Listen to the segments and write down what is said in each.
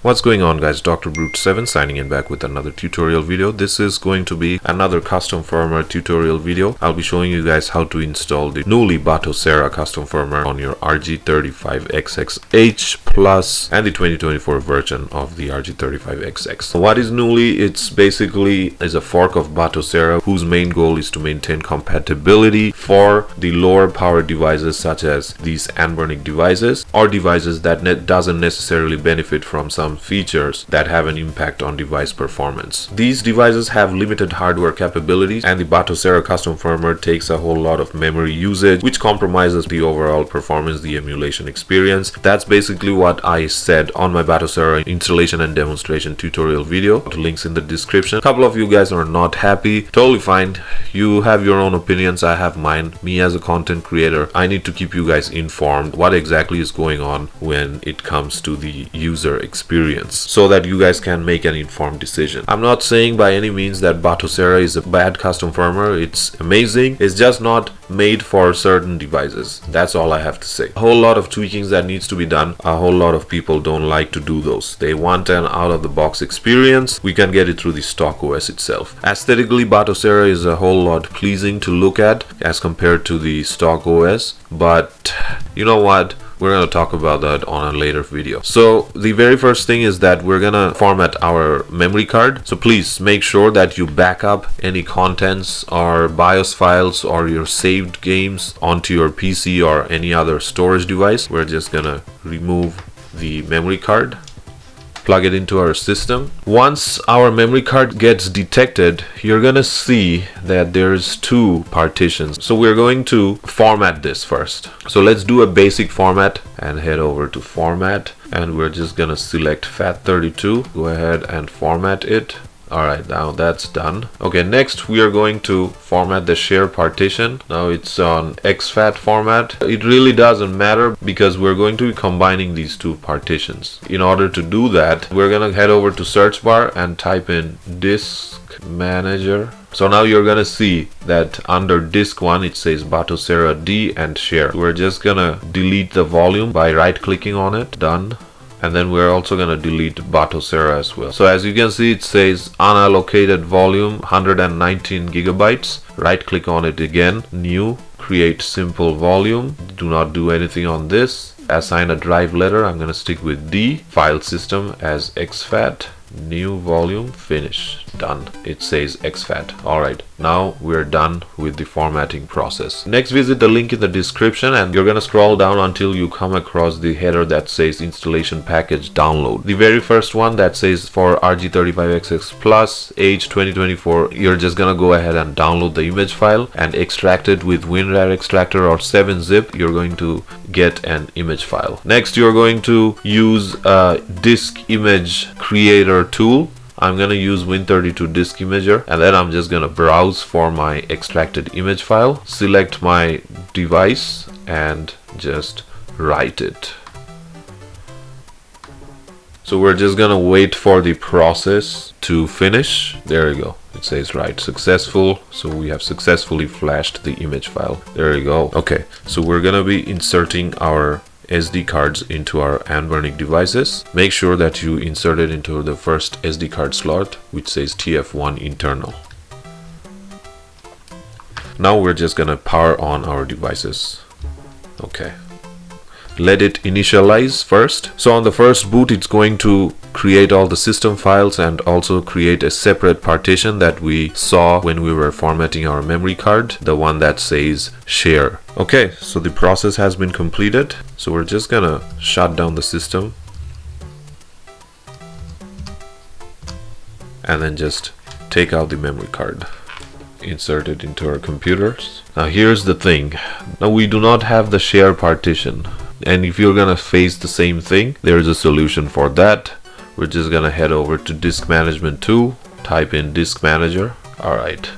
What's going on, guys? Dr. Brute7 signing in back with another tutorial video. This is going to be another custom firmware tutorial video. I'll be showing you guys how to install the Knulli Batocera custom firmware on your RG35XX H Plus and the 2024 version of the RG35XX. What is Knulli? It's basically a fork of Batocera whose main goal is to maintain compatibility for the lower power devices such as these Anbernic devices or devices that doesn't necessarily benefit from some features that have an impact on device performance. These devices have limited hardware capabilities, and the Batocera custom firmware takes a whole lot of memory usage, which compromises the overall performance, the emulation experience. That's basically what I said on my Batocera installation and demonstration tutorial video. Links in the description. A couple of you guys are not happy. Totally fine. You have your own opinions, I have mine. Me as a content creator, I need to keep you guys informed what exactly is going on when it comes to the user experience, so that you guys can make an informed decision. I'm not saying by any means that Batocera is a bad custom firmware. It's amazing. It's just not made for certain devices. That's all I have to say. A whole lot of tweakings that needs to be done. A whole lot of people don't like to do those. They want an out-of-the-box experience. We can get it through the stock OS itself. Aesthetically, Batocera is a whole lot pleasing to look at as compared to the stock OS, but you know what? We're going to talk about that on a later video. So the very first thing is that we're going to format our memory card. So please make sure that you back up any contents or BIOS files or your saved games onto your PC or any other storage device. We're just going to remove the memory card, plug it into our system. Once our memory card gets detected, you're gonna see that there's two partitions. So we're going to format this first. So let's do a basic format and head over to format, and we're just gonna select FAT32. Go ahead and format it. Alright, now that's done. Okay, next we are going to format the share partition. Now it's on exFAT format. It really doesn't matter because we're going to be combining these two partitions. In order to do that, we're gonna head over to search bar and type in disk manager. So now you're gonna see that under disk 1 it says Batocera D and share. We're just gonna delete the volume by right clicking on it. Done. And then we're also going to delete Batocera as well. So as you can see, it says unallocated volume 119 gigabytes. Right click on it again, new, create simple volume. Do not do anything on this. Assign a drive letter. I'm going to stick with D. File system as exFAT. New volume, finish, done. It says exFAT. Alright, now we're done with the formatting process. Next, visit the link in the description and you're gonna scroll down until you come across the header that says installation package download. The very first one that says for RG35XX Plus H 2024, you're just gonna go ahead and download the image file and extract it with WinRAR extractor or 7-zip. You're going to get an image file. Next, you're going to use a disk image creator tool. I'm gonna use Win32 disk imager, and then I'm just gonna browse for my extracted image file, select my device and just write it. So we're just gonna wait for the process to finish. There you go. It says write successful. So we have successfully flashed the image file. There you go. Okay, so we're gonna be inserting our SD cards into our Anbernic devices. Make sure that you insert it into the first SD card slot, which says TF1 internal. Now we're just gonna power on our devices. Okay. Let it initialize first. So on the first boot, it's going to create all the system files and also create a separate partition that we saw when we were formatting our memory card, the one that says share. Okay, so the process has been completed. So we're just gonna shut down the system and then just take out the memory card, insert it into our computers. Now here's the thing. Now we do not have the share partition. And if you're gonna face the same thing, there's a solution for that. We're just gonna head over to disk management 2, type in disk manager. Alright,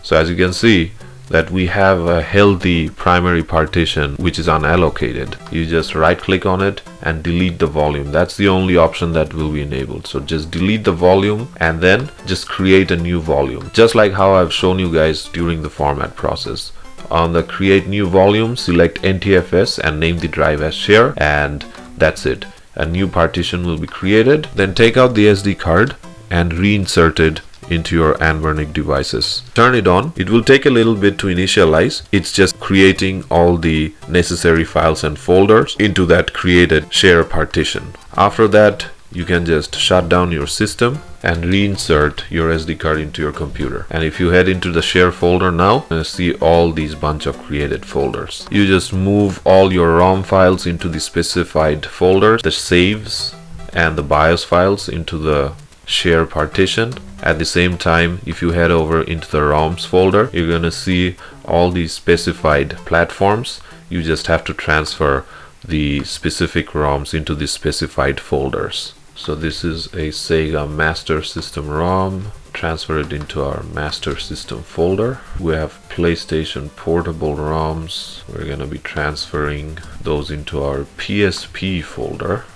so as you can see that we have a healthy primary partition which is unallocated. You just right click on it and delete the volume. That's the only option that will be enabled. So just delete the volume and then just create a new volume, just like how I've shown you guys during the format process. On the create new volume, select NTFS and name the drive as share, and that's it. a new partition will be created. Then take out the SD card and reinsert it into your Anbernic devices. Turn it on. It will take a little bit to initialize. It's just creating all the necessary files and folders into that created share partition. After that, you can just shut down your system and reinsert your SD card into your computer. And if you head into the share folder now, you see all these bunch of created folders. You just move all your ROM files into the specified folders, the saves and the BIOS files into the share partition. At the same time, if you head over into the ROMs folder, you're gonna see all these specified platforms. You just have to transfer the specific ROMs into the specified folders. So this is a Sega Master System ROM. Transfer it into our Master System folder. We have PlayStation Portable ROMs. We're gonna be transferring those into our PSP folder.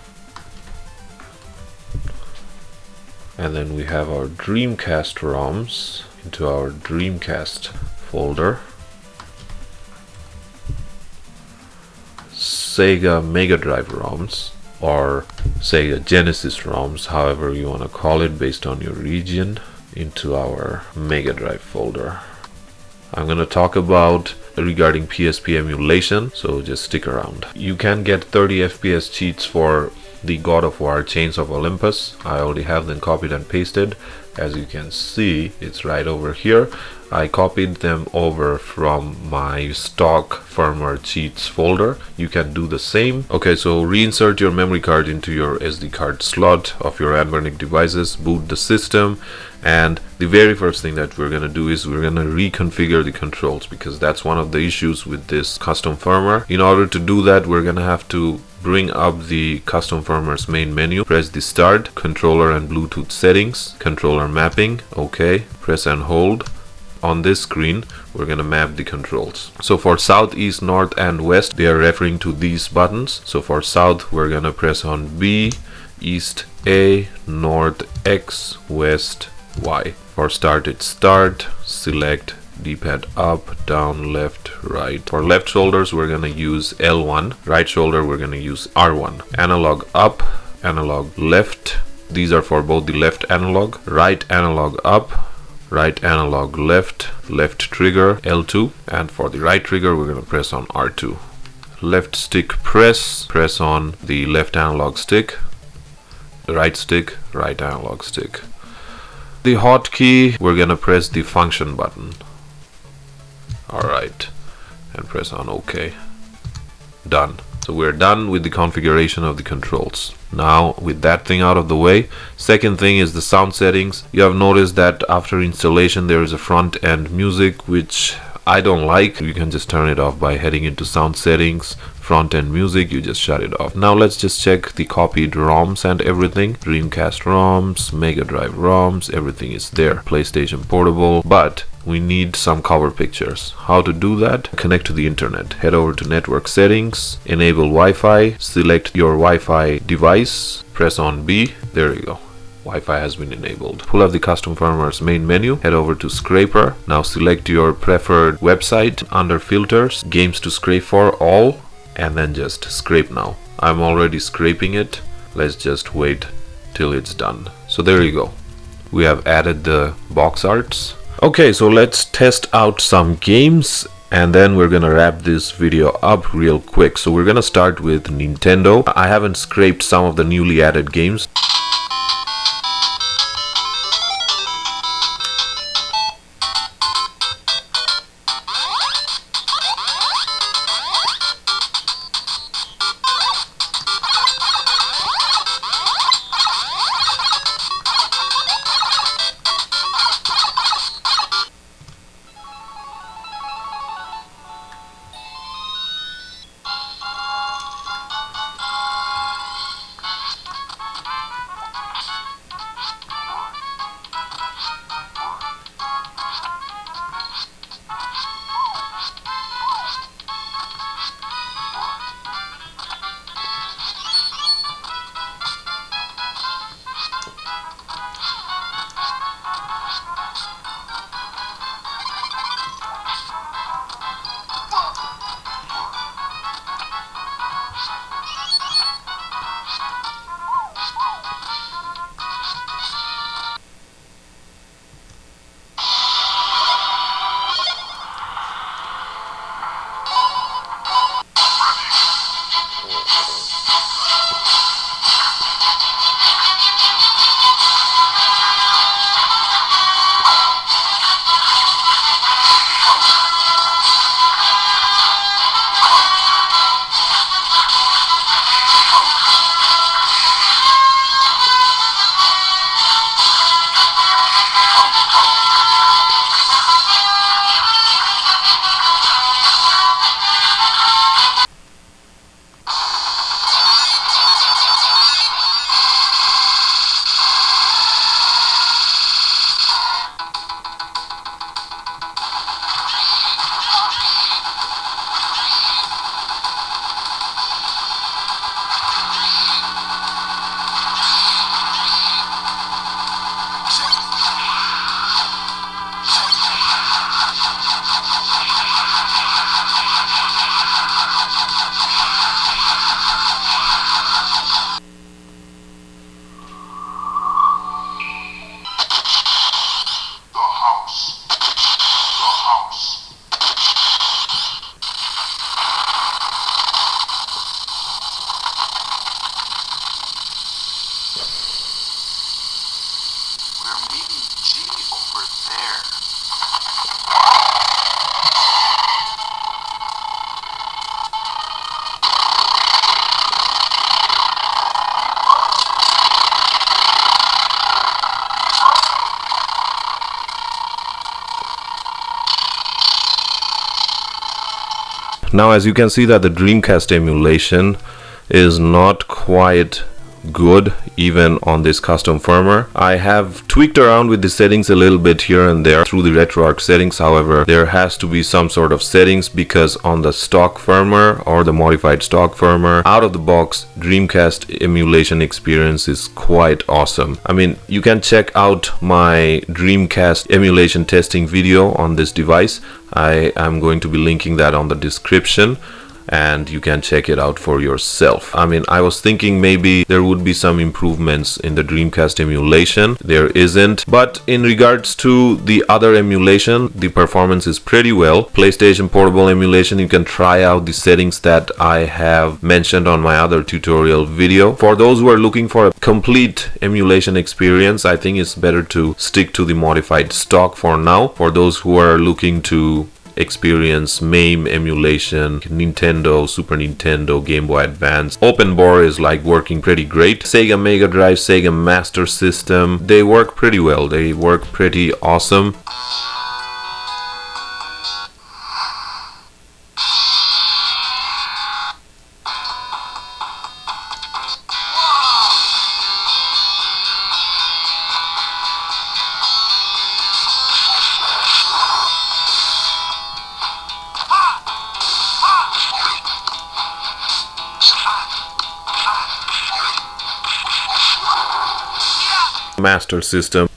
And then we have our Dreamcast ROMs into our Dreamcast folder. Sega Mega Drive ROMs, or Sega Genesis ROMs, however you want to call it based on your region, into our Mega Drive folder. I'm going to talk about regarding PSP emulation, so just stick around. You can get 30 FPS cheats for the God of War Chains of Olympus. I already have them copied and pasted. As you can see, it's right over here. I copied them over from my stock firmware cheats folder. You can do the same. Okay, so reinsert your memory card into your SD card slot of your Anbernic devices, boot the system, and the very first thing that we're gonna do is we're gonna reconfigure the controls, because that's one of the issues with this custom firmware. In order to do that, we're gonna have to bring up the custom firmware's main menu, press the start, controller and Bluetooth settings, controller mapping, okay, press and hold. On this screen, we're gonna map the controls. So for south, east, north and west, they are referring to these buttons. So for south, we're gonna press on B, east A, north X, west Y. For start, it's start, select, D-pad up, down, left, right. For left shoulders, we're gonna use L1. Right shoulder, we're gonna use R1. Analog up, analog left. These are for both the left analog. Right analog up, right analog left, left trigger L2, and for the right trigger we're going to press on R2. Left stick press on the left analog stick, right stick, right analog stick. The hotkey, we're going to press the function button. Alright, and press on OK. Done. So we're done with the configuration of the controls. Now, with that thing out of the way, second thing is the sound settings. You have noticed that after installation there is a front end music, which I don't like. You can just turn it off by heading into sound settings, front end music, you just shut it off. Now let's just check the copied ROMs and everything. Dreamcast ROMs, Mega Drive ROMs, everything is there. PlayStation Portable, but we need some cover pictures. How to do that? Connect to the internet. Head over to network settings, enable Wi-Fi, select your Wi-Fi device, press on B, there you go. Wi-Fi has been enabled. Pull up the custom firmware's main menu, head over to scraper. Now select your preferred website under filters, games to scrape for all, and then just scrape now. I'm already scraping it. Let's just wait till it's done. So there you go. We have added the box arts. Okay, so let's test out some games and then we're gonna wrap this video up real quick. So we're gonna start with Nintendo. I haven't scraped some of the newly added games. Now, as you can see that the Dreamcast emulation is not quite good even on this custom firmware. I have tweaked around with the settings a little bit here and there through the RetroArch settings. However, there has to be some sort of settings because on the stock firmware or the modified stock firmware, out of the box, Dreamcast emulation experience is quite awesome. I mean, you can check out my Dreamcast emulation testing video on this device. I am going to be linking that on the description, and you can check it out for yourself. I mean, I was thinking maybe there would be some improvements in the Dreamcast emulation. There isn't, but in regards to the other emulation, the performance is pretty well. PlayStation Portable emulation, you can try out the settings that I have mentioned on my other tutorial video. For those who are looking for a complete emulation experience, I think it's better to stick to the modified stock for now. For those who are looking to experience MAME emulation, Nintendo, Super Nintendo, Game Boy Advance, OpenBore is like working pretty great. Sega Mega Drive, Sega Master System, they work pretty well. They work pretty awesome. Master System.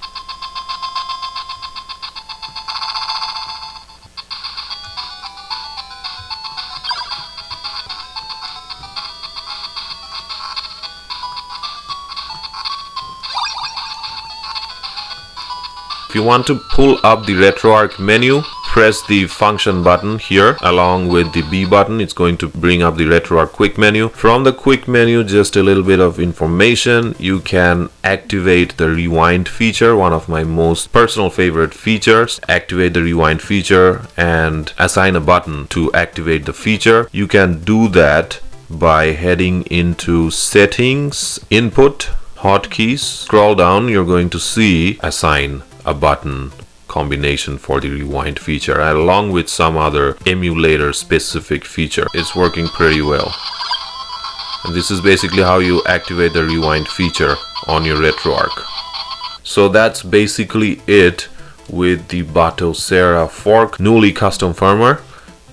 If you want to pull up the RetroArch menu, press the function button here along with the B button. It's going to bring up the RetroArch quick menu. From the quick menu, just a little bit of information. You can activate the rewind feature, one of my most personal favorite features. Activate the rewind feature and assign a button to activate the feature. You can do that by heading into settings, input, hotkeys. Scroll down, you're going to see assign a button combination for the rewind feature along with some other emulator specific feature. It's working pretty well, and this is basically how you activate the rewind feature on your RetroArch. So that's basically it with the Batocera for KNULLI custom firmware.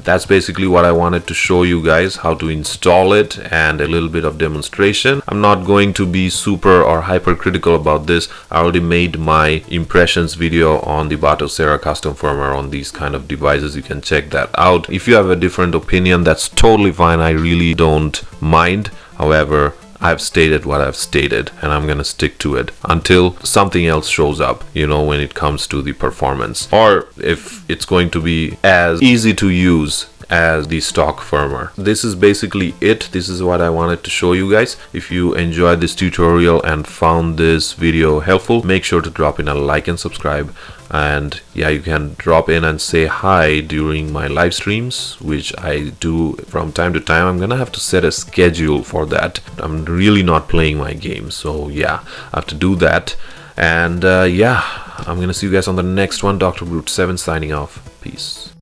That's basically what I wanted to show you guys, how to install it and a little bit of demonstration. I'm not going to be super or hypercritical about this. I already made my impressions video on the Batocera custom firmware on these kind of devices. You can check that out. If you have a different opinion, that's totally fine. I really don't mind. However, I've stated what I've stated, and I'm gonna stick to it until something else shows up, you know, when it comes to the performance, or if it's going to be as easy to use as the stock firmware. This is basically it. This is what I wanted to show you guys. If you enjoyed this tutorial and found this video helpful, make sure to drop in a like and subscribe. And yeah, you can drop in and say hi during my live streams, which I do from time to time. I'm gonna have to set a schedule for that. I'm really not playing my game, so yeah, I have to do that. And yeah, I'm gonna see you guys on the next one. Dr. Brute 7 signing off. Peace.